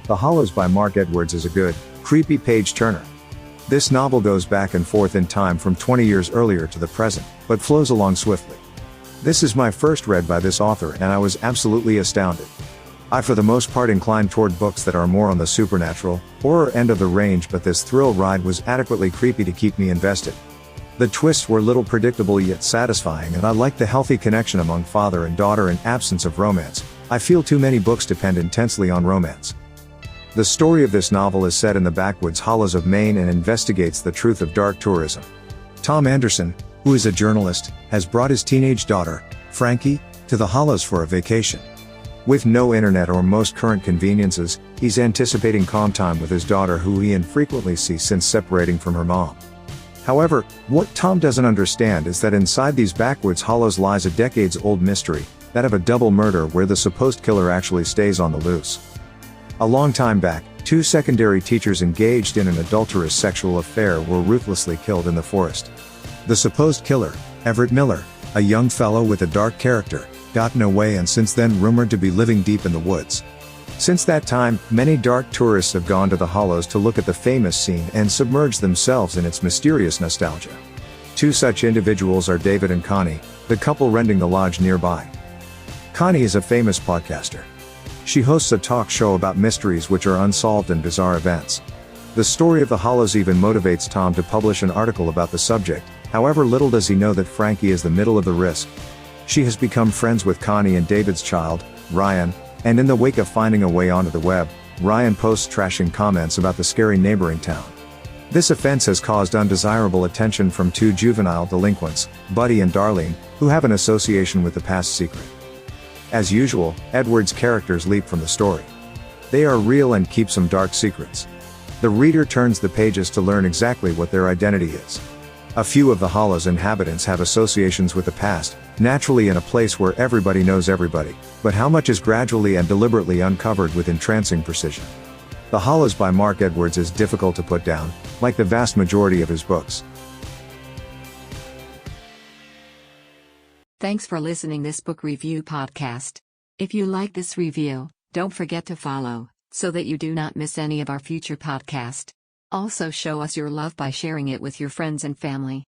The Hollows by Mark Edwards is a good, creepy page-turner. This novel goes back and forth in time from 20 years earlier to the present, but flows along swiftly. This is my first read by this author and I was absolutely astounded. I for the most part incline toward books that are more on the supernatural, horror end of the range, but this thrill ride was adequately creepy to keep me invested. The twists were little predictable yet satisfying, and I liked the healthy connection among father and daughter in absence of romance. I feel too many books depend intensely on romance. The story of this novel is set in the backwoods hollows of Maine and investigates the truth of dark tourism. Tom Anderson, who is a journalist, has brought his teenage daughter, Frankie, to the hollows for a vacation. With no internet or most current conveniences, he's anticipating calm time with his daughter, who he infrequently sees since separating from her mom. However, what Tom doesn't understand is that inside these backwoods hollows lies a decades-old mystery, that of a double murder where the supposed killer actually stays on the loose. A long time back, two secondary teachers engaged in an adulterous sexual affair were ruthlessly killed in the forest. The supposed killer, Everett Miller, a young fellow with a dark character, gotten away and since then rumored to be living deep in the woods. Since that time, many dark tourists have gone to the hollows to look at the famous scene and submerge themselves in its mysterious nostalgia. Two such individuals are David and Connie, the couple renting the lodge nearby. Connie is a famous podcaster. She hosts a talk show about mysteries which are unsolved and bizarre events. The story of the hollows even motivates Tom to publish an article about the subject. However, little does he know that Frankie is the middle of the risk. She has become friends with Connie and David's child, Ryan, and in the wake of finding a way onto the web, Ryan posts trashing comments about the scary neighboring town. This offense has caused undesirable attention from two juvenile delinquents, Buddy and Darlene, who have an association with the past secret. As usual, Edwards' characters leap from the story. They are real and keep some dark secrets. The reader turns the pages to learn exactly what their identity is. A few of the hollows' inhabitants have associations with the past, naturally in a place where everybody knows everybody, but how much is gradually and deliberately uncovered with entrancing precision. The Hollows by Mark Edwards is difficult to put down, like the vast majority of his books. Thanks for listening this book review podcast. If you like this review, don't forget to follow, so that you do not miss any of our future podcast. Also show us your love by sharing it with your friends and family.